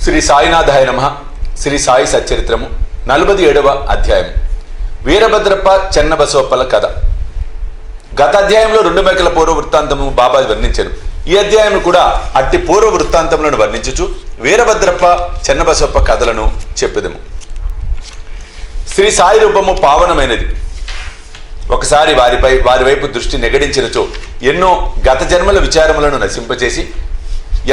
శ్రీ సాయినాథాయ నమః. శ్రీ సాయి సచ్చరిత్రము 47వ అధ్యాయం. వీరభద్రప్ప చెన్నబసవప్పల కథ. గత అధ్యాయంలో 2 మేకల పూర్వ వృత్తాంతము బాబా వర్ణించారు. ఈ అధ్యాయం కూడా అట్టి పూర్వ వృత్తాంతములను వర్ణించుచు వీరభద్రప్ప చెన్నబసవప్ప కథలను చెప్పెదము. శ్రీ సాయి రూపము పావనమైనది. ఒకసారి వారి వైపు దృష్టి నెగడించినచో ఎన్నో గత జన్మల విచారములను నశింపచేసి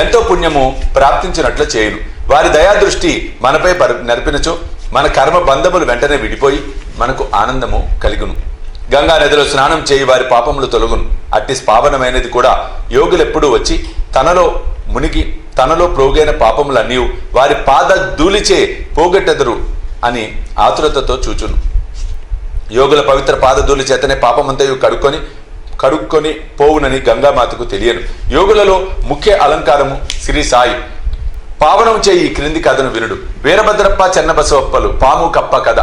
ఎంతో పుణ్యము ప్రాప్తించినట్లు చేయును. వారి దయాదృష్టి మనపై నడిపినచో మన కర్మ బంధములు వెంటనే విడిపోయి మనకు ఆనందము కలుగును. గంగా నదిలో స్నానం చేయి వారి పాపములు తొలగును. అట్టి పావనమైనది కూడా యోగులెప్పుడూ వచ్చి తనలో ప్రోగైన పాపములన్నీ వారి పాద ధూళిచే పోగొట్టెదరు అని ఆతురతతో చూచును. యోగుల పవిత్ర పాదధూళి చేతనే పాపమంతయు కడుక్కొని పోవునని గంగామాతకు తెలియను. యోగులలో ముఖ్య అలంకారము శ్రీ సాయి. పావనం చేయి ఈ క్రింది కథను వినుడు. వీరభద్రప్ప చెన్నబసవప్పలు పాము కప్ప కథ.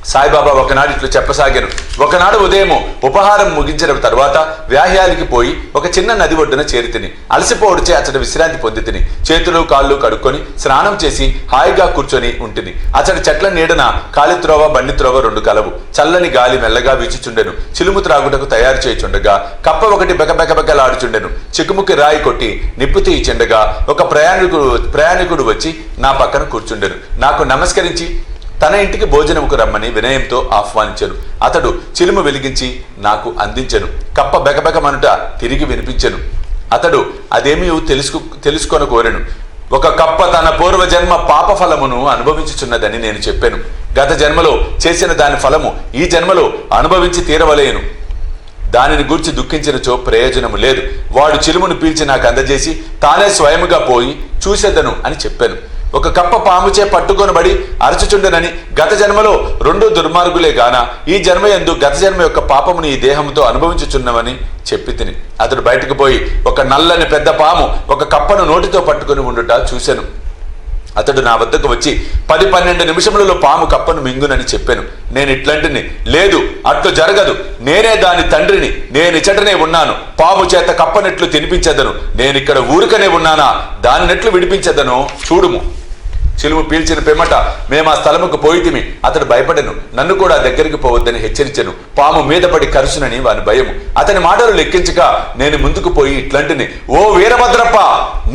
సాయిబాబా ఒకనాడు ఇట్లు చెప్పసాగాను. ఒకనాడు ఉదయము ఉపహారం ముగించిన తర్వాత వ్యాహ్యాలికి పోయి ఒక చిన్న నది ఒడ్డున చేరితిని. అలసిపోవడిచే అతడు విశ్రాంతి పొందితిని. చేతులు కాళ్ళు కడుక్కొని స్నానం చేసి హాయిగా కూర్చొని ఉంటిని. అతడి చెట్ల నీడన కాలిత్రోవ బండిత్రోవ 2 కలవు. చల్లని గాలి మెల్లగా వీచుచుండెను. చిలుము త్రాగుటకు తయారు చేయుచుండగా కప్ప ఒకటి బెకబెకబెకలాడుచుండెను. చిక్కుముక్కి రాయి కొట్టి నిప్పు తీయిచుండగా ఒక ప్రయాణికుడు వచ్చి నా పక్కన కూర్చుండెను. నాకు నమస్కరించి తన ఇంటికి భోజనముకు రమ్మని వినయంతో ఆహ్వానించెను. అతడు చిలుము వెలిగించి నాకు అందించెను. కప్ప బెకబెకమనుట తిరిగి వినిపించెను. అతడు అదేమీ తెలుసుకొన కోరెను. ఒక కప్ప తన పూర్వజన్మ పాప ఫలమును అనుభవించుచున్నదని నేను చెప్పాను. గత జన్మలో చేసిన దాని ఫలము ఈ జన్మలో అనుభవించి తీరవలేను. దానిని గూర్చి దుఃఖించినచో ప్రయోజనము లేదు. వాడు చిలుమును పీల్చి నాకు అందజేసి తానే స్వయముగా పోయి చూసేదను అని చెప్పాను. ఒక కప్ప పాముచే పట్టుకొనబడి అరచుచుండెనని గత జన్మలో 2 దుర్మార్గులే గాన ఈ జన్మ యందు గత జన్మ యొక్క పాపముని ఈ దేహంతో అనుభవించుచున్నవని చెప్పి తిని అతడు బయటకు పోయి ఒక నల్లని పెద్ద పాము ఒక కప్పను నోటితో పట్టుకుని ఉండుట చూశాను. అతడు నా వద్దకు వచ్చి 10-12 నిమిషములలో పాము కప్పను మింగునని చెప్పాను. నేను ఇట్లాంటిని లేదు, అట్లు జరగదు, నేనే దాని తండ్రిని, నేనిచటనే ఉన్నాను, పాము చేత కప్పనెట్లు తినిపించదను, నేనిక్కడ ఊరికనే ఉన్నానా, దానినెట్లు విడిపించదనో చూడుము. చిలుము పీల్చిన పిమ్మట మేము ఆ స్థలముకు పోయితిమి. అతడు భయపడెను. నన్ను కూడా దగ్గరికి పోవద్దని హెచ్చరించెను. పాము మీద పడి కరుచునని వాని భయము. అతని మాటలు లెక్కించక నేను ముందుకు పోయి ఇట్లాంటిని, ఓ వీరభద్రప్ప,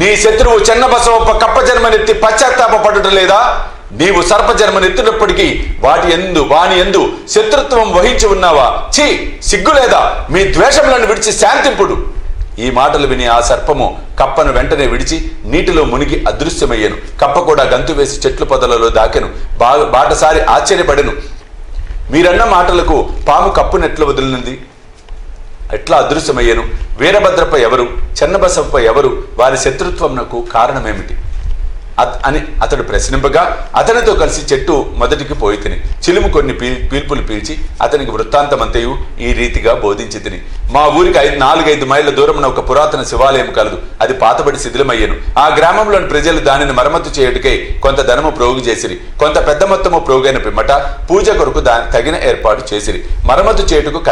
నీ శత్రువు చెన్నబసవప్ప కప్ప జన్మనెత్తి పశ్చాత్తాపపడుట లేదా? నీవు సర్ప జన్మనెత్తినప్పటికీ వాని యందు శత్రుత్వం వహించి ఉన్నావా? ఛీ, సిగ్గులేదా? మీ ద్వేషములను విడిచి శాంతింపుడు. ఈ మాటలు విని ఆ సర్పము కప్పను వెంటనే విడిచి నీటిలో మునిగి అదృశ్యమయ్యను. కప్ప కూడా గంతు వేసి చెట్లు పొదలలో దాకెను. బాటసారి ఆశ్చర్యపడెను. మీరన్న మాటలకు పాము కప్పునెట్ల వదిలినది, ఎట్లా అదృశ్యమయ్యను? వీరభద్రప్ప ఎవరు? చెన్నబసవప్ప ఎవరు? వారి శత్రుత్వంకు కారణమేమిటి అని అతడు ప్రశ్నింపగా అతనితో కలిసి చెట్టు మొదటికి పోయి తిని చిలుము కొన్ని పీల్పులు పీల్చి అతనికి వృత్తాంతమంతయు ఈ రీతిగా బోధించి తిని. మా ఊరికి 4-5 మైళ్ళ దూరమున ఒక పురాతన శివాలయం కలదు. అది పాతబడి శిథిలమయ్యను. ఆ గ్రామంలోని ప్రజలు దానిని మరమ్మతు చేయుటకై కొంత ధనము ప్రోగు చేసిరి. కొంత పెద్ద మొత్తము ప్రోగైన పిమ్మట పూజ కొరకు తగిన ఏర్పాటు చేసిరి. మరమ్మతు చేయుటకు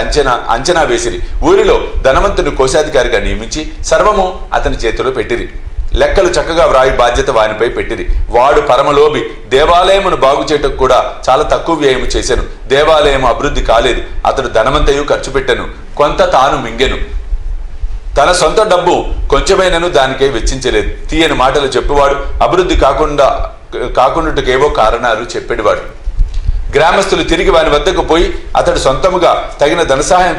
అంచనా వేసిరి. ఊరిలో ధనవంతుని కోశాధికారిగా నియమించి సర్వము అతని చేతిలో పెట్టిరి. లెక్కలు చక్కగా వ్రాయి బాధ్యత వానిపై పెట్టింది. వాడు పరమలోభి. దేవాలయమును బాగు చేయటకు కూడా చాలా తక్కువ వ్యయము చేశాను. దేవాలయం అభివృద్ధి కాలేదు. అతడు ధనమంతయు ఖర్చు పెట్టెను. కొంత తాను మింగెను. తన సొంత డబ్బు కొంచెమైనను దానికై వెచ్చించలేదు. తీయని మాటలు చెప్పేవాడు. అభివృద్ధి కాకుండాకేవో కారణాలు చెప్పేవాడు. గ్రామస్తులు తిరిగి వాని వద్దకు పోయి అతడు సొంతముగా తగిన ధనసహాయం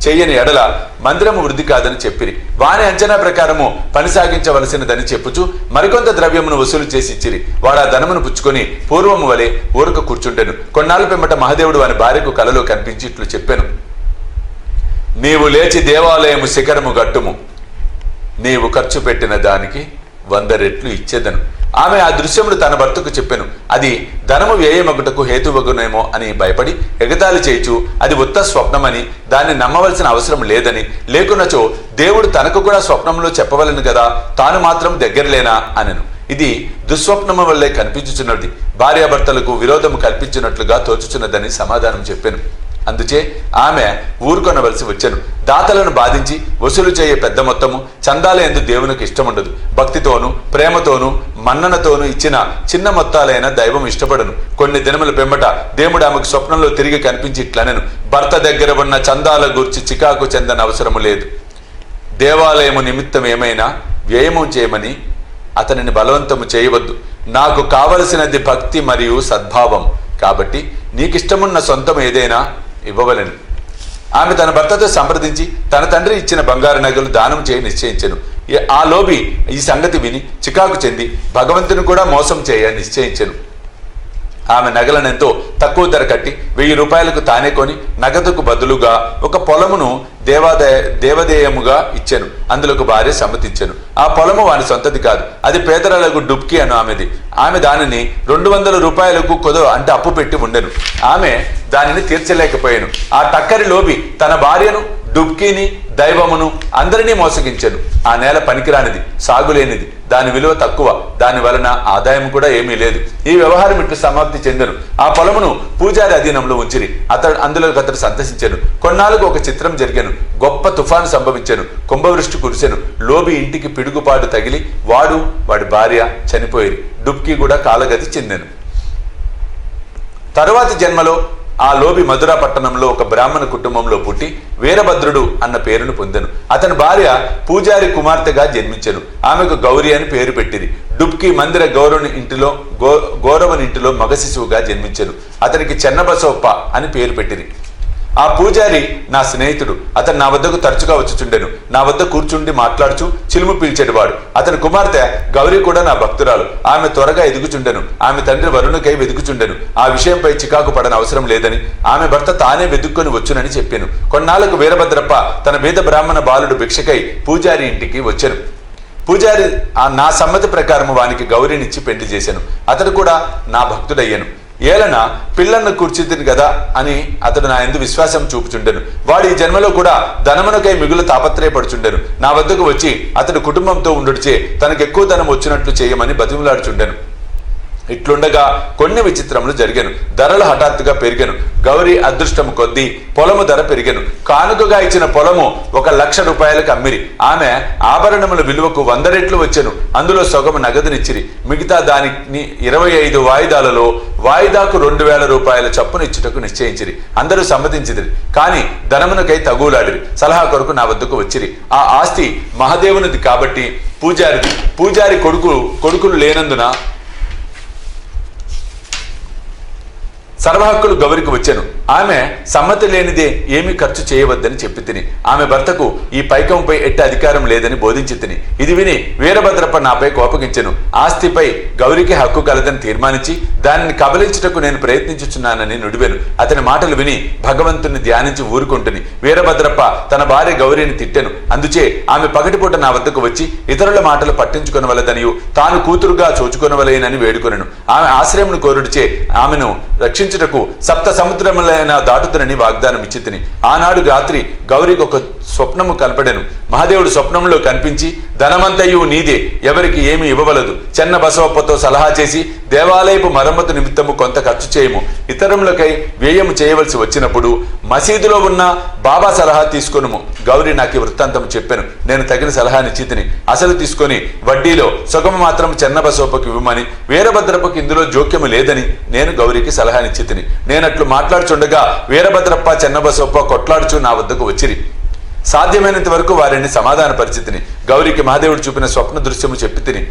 చేయని ఎడల మందిరము వృద్ధి కాదని చెప్పిరి. వాని అంచనా ప్రకారము పని సాగించవలసినదని చెప్పుచు మరికొంత ద్రవ్యమును వసూలు చేసి ఇచ్చిరి. వాడు ఆ ధనమును పుచ్చుకొని పూర్వము వలె ఊరక కూర్చుంటెను. కొన్నాళ్ళ పిమ్మట మహాదేవుడు వాని భార్యకు కలలో కనిపించి ఇట్లు చెప్పాను, నీవు లేచి దేవాలయము శిఖరము గట్టుము, నీవు ఖర్చు పెట్టిన దానికి 100 రెట్లు ఇచ్చేదను. ఆమె ఆ దృశ్యమును తన భర్తకు చెప్పెను. అది ధనము వ్యయమగుటకు హేతువగునేమో అని భయపడి ఎగతాళి చేయుచు అది ఉత్త స్వప్నమని, దాన్ని నమ్మవలసిన అవసరం లేదని, లేకున్నచో దేవుడు తనకు కూడా స్వప్నంలో చెప్పవలను కదా, తాను మాత్రం దగ్గరలేనా అనెను. ఇది దుస్వప్నము వల్లే కనిపించుచున్నది, భార్యాభర్తలకు విరోధము కల్పించినట్లుగా తోచుచున్నదని సమాధానం చెప్పాను. అందుచే ఆమె ఊరుకొనవలసి వచ్చెను. దాతలను బాధించి వసూలు చేయే పెద్ద మొత్తము చందాల యందు దేవునికి ఇష్టముండదు. భక్తితోనూ ప్రేమతోనూ మన్ననతోనూ ఇచ్చిన చిన్న మొత్తాలైన దైవం ఇష్టపడను. కొన్ని దినముల పెంబట దేవుడు ఆమెకు స్వప్నంలో తిరిగి కనిపించి ఇట్లనెను, భర్త దగ్గర ఉన్న చందాల గూర్చి చికాకు చెందని అవసరము లేదు. దేవాలయము నిమిత్తం ఏమైనా వ్యయము చేయమని అతనిని బలవంతము చేయవద్దు. నాకు కావలసినది భక్తి మరియు సద్భావం. కాబట్టి నీకిష్టమున్న సొంతం ఏదైనా ఇవ్వవలెను. ఆమె తన భర్తతో సంప్రదించి తన తండ్రి ఇచ్చిన బంగారు నగలు దానం చేయ నిశ్చయించెను. ఆ లోబి ఈ సంగతి విని చికాకు చెంది భగవంతుని కూడా మోసం చేయ నిశ్చయించెను. ఆమె నగలనెంతో తక్కువ ధర కట్టి 1000 రూపాయలకు తానే కొని నగదుకు బదులుగా ఒక పొలమును దేవదేయముగా ఇచ్చెను. అందులోకి భార్య సమ్మతించెను. ఆ పొలము వాని సొంతది కాదు, అది పేదరాలకు డుబ్కి అను ఆమెది. ఆమె దానిని 200 రూపాయలకు అంటే అప్పు పెట్టి ఉండెను. ఆమె దానిని తీర్చలేకపోయాను. ఆ టక్కరి లోబి తన భార్యను, డుబ్కీని, దైవమును అందరినీ మోసగించెను. ఆ నేల పనికిరానిది, సాగులేనిది, దాని విలువ తక్కువ, దాని వలన ఆదాయం కూడా ఏమీ లేదు. ఈ వ్యవహారం ఇట్లు సమాప్తి చెందెను. ఆ పొలమును పూజారి అధీనంలో ఉంచిరి. అందులోకి అతడు సంతసించెను. కొన్నాళ్ళకు ఒక చిత్రం జరిగాను. గొప్ప తుఫాను సంభవించెను. కుంభవృష్టి కురిసెను. లోబి ఇంటికి పిడుగుపాటు తగిలి వాడి భార్య చనిపోయి డుబ్కీ కూడా కాలగతి చెందెను. తరువాతి జన్మలో ఆ లోబి మధురా పట్టణంలో ఒక బ్రాహ్మణ కుటుంబంలో పుట్టి వీరభద్రుడు అన్న పేరును పొందెను. అతని భార్య పూజారి కుమార్తెగా జన్మించెను. ఆమెకు గౌరీ అని పేరు పెట్టింది. డుబ్కి మందిర గౌరవని ఇంటిలో మగ శిశువుగా జన్మించెను. అతనికి చెన్నబసోప్ప అని పేరు పెట్టింది. ఆ పూజారి నా స్నేహితుడు. అతను నా వద్దకు తరచుగా వచ్చుచుండెను. నా వద్ద కూర్చుండి మాట్లాడుచు చిలుము పీల్చేటివాడు. అతని కుమార్తె గౌరీ కూడా నా భక్తురాలు. ఆమె త్వరగా ఎదుగుచుండెను. ఆమె తండ్రి వరుణుకై వెదుకుచుండెను. ఆ విషయంపై చికాకు పడని అవసరం లేదని, ఆమె భర్త తానే వెదుక్కొని వచ్చునని చెప్పాను. కొన్నాళ్లకు వీరభద్రప్ప తన బీద బ్రాహ్మణ బాలుడు భిక్షకై పూజారి ఇంటికి వచ్చెను. పూజారి నా సమ్మతి ప్రకారం వానికి గౌరీనిచ్చి పెళ్లి చేశాను. అతడు కూడా నా భక్తుడయ్యాను. ఏలన పిల్లలను కూర్చుంది కదా అని అతడు నా యందు విశ్వాసం చూపుచుండెను. వాడు ఈ జన్మలో కూడా ధనమునకై మిగులు తాపత్రయపడుచుండెను. నా వద్దకు వచ్చి అతడు కుటుంబంతో ఉండుడిచే తనకు ఎక్కువ ధనం వచ్చినట్లు చేయమని బతిమలాడుచుండెను. ఇట్లుండగా కొన్ని విచిత్రములు జరిగాను. ధరలు హఠాత్తుగా పెరిగాను. గౌరీ అదృష్టము కొద్దీ పొలము ధర పెరిగాను. కానుకగా ఇచ్చిన పొలము 1,00,000 రూపాయలకు అమ్మిరి. ఆమె ఆభరణముల విలువకు 100 రెట్లు వచ్చెను. అందులో సగము నగదునిచ్చిరి. మిగతా దానిని 25 వాయిదాలలో వాయిదాకు 2,000 రూపాయల చప్పున ఇచ్చుటకు నిశ్చయించిరి. అందరూ సమ్మతించిరి. కానీ ధనమునకై తగులాడిరి. సలహా కొరకు నా వద్దకు వచ్చిరి. ఆ ఆస్తి మహాదేవునిది కాబట్టి పూజారి కొడుకులు లేనందున సర్వహక్కులు గౌరికి వచ్చాను. ఆమె సమ్మతి లేనిదే ఏమీ ఖర్చు చేయవద్దని చెప్పి తిని ఆమె భర్తకు ఈ పైకంపై ఎట్టి అధికారం లేదని బోధించి తిని ఇది విని వీరభద్రప్ప నాపై కోపగించెను. ఆస్తిపై గౌరికి హక్కు కలదని తీర్మానించి దానిని కబలించుటకు నేను ప్రయత్నించుచున్నానని నుడివెను. అతని మాటలు విని భగవంతుని ధ్యానించి ఊరుకుంటుని వీరభద్రప్ప తన భార్య గౌరీని తిట్టెను. అందుచే ఆమె పగటిపూట నా వద్దకు వచ్చి ఇతరుల మాటలు పట్టించుకొనవలదనియు తాను కూతురుగా చూచుకొనవలేనని వేడుకొనెను. ఆమె ఆశ్రయమును కోరుడిచే ఆమెను రక్షించుటకు 7 సముద్రములైన దాటుతునని వాగ్దానం ఇచ్చి తిని ఆనాడు రాత్రి గౌరికి ఒక స్వప్నము కనపడెను. మహాదేవుడు స్వప్నంలో కనిపించి ధనమంతయు నీదే, ఎవరికి ఏమి ఇవ్వవలదు. చెన్న బసవప్పతో సలహా చేసి దేవాలయపు మరమ్మతు నిమిత్తము కొంత ఖర్చు చేయము. ఇతరములకై వ్యయము చేయవలసి వచ్చినప్పుడు మసీదులో ఉన్న బాబా సలహా తీసుకొనుము. గౌరీ నాకు ఈ వృత్తాంతం చెప్పాను. నేను తగిన సలహానిచ్చి తిని అసలు తీసుకొని వడ్డీలో సొగము మాత్రం చెన్న బసవప్పకి ఇవ్వమని, వీరభద్రప్పకి ఇందులో జోక్యము లేదని నేను గౌరీకి సలహానిచ్చి తిని నేనట్లు మాట్లాడుచుండగా వీరభద్రప్ప చెన్నబసవప్ప కొట్లాడుచు నా వద్దకు వచ్చిరి. సాధ్యమైనంత వరకు వారిని సమాధాన పరిస్థితిని గౌరికి మహాదేవుడు చూపిన స్వప్న దృశ్యము చెప్పి తిని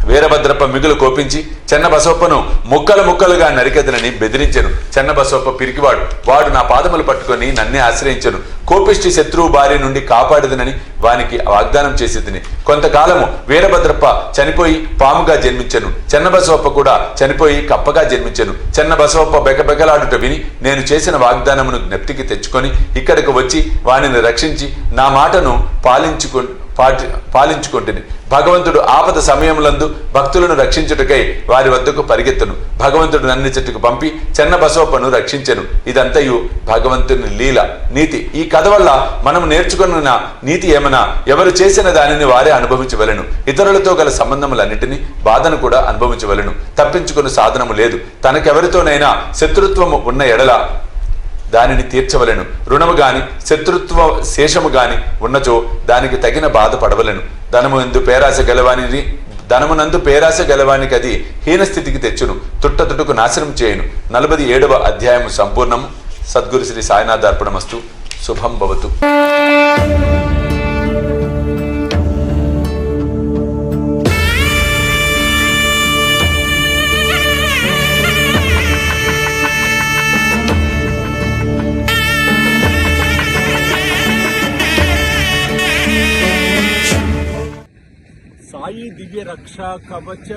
వీరభద్రప్ప మిగులు కోపించి చెన్నబసవప్పను ముక్కలుగా నరికెదనని బెదిరించెను. చెన్నబసవప్ప పిరికివాడు. వాడు నా పాదములు పట్టుకొని నన్నే ఆశ్రయించెను. కోపిష్టి శత్రువు బారి నుండి కాపాడదనని వానికి వాగ్దానం చేసి తిని కొంతకాలము వీరభద్రప్ప చనిపోయి పాముగా జన్మించెను. చెన్నబసవప్ప కూడా చనిపోయి కప్పగా జన్మించెను. చెన్నబసవప్ప బెకబెకలాడుట విని నేను చేసిన వాగ్దానమును జ్ఞప్తికి తెచ్చుకొని ఇక్కడికి వచ్చి వానిని రక్షించి నా మాటను పాలించుకుంటుని భగవంతుడు ఆపద సమయములందు భక్తులను రక్షించుటకై వారి వద్దకు పరిగెత్తును. భగవంతుడు నన్ను చెట్టుకు పంపి చెన్నబసవప్పను రక్షించెను. ఇదంతయు భగవంతుని లీల నీతి. ఈ కథ వల్ల మనం నేర్చుకున్న నీతి ఏమన్నా, ఎవరు చేసిన దానిని వారే అనుభవించవలెను. ఇతరులతో గల సంబంధములన్నిటినీ బాధను కూడా అనుభవించవలెను. తప్పించుకుని సాధనము లేదు. తనకెవరితోనైనా శత్రుత్వము ఉన్న ఎడల దానిని తీర్చవలెను. రుణము గాని శత్రుత్వ శేషము గాని ఉన్నచో దానికి తగిన బాధ పడవలెను. ధనము ఎందు పేరాశ గలవానిని ధనమునందు పేరాశ గలవానికి అది హీనస్థితికి తెచ్చును, తుట్టతుటుకు నాశనం చేయును. 47వ అధ్యాయము సంపూర్ణము. సద్గురు శ్రీ సాయినాథ్ అర్పణమస్తు. శుభం భవతు. సాయి దివ్య రక్షా కవచ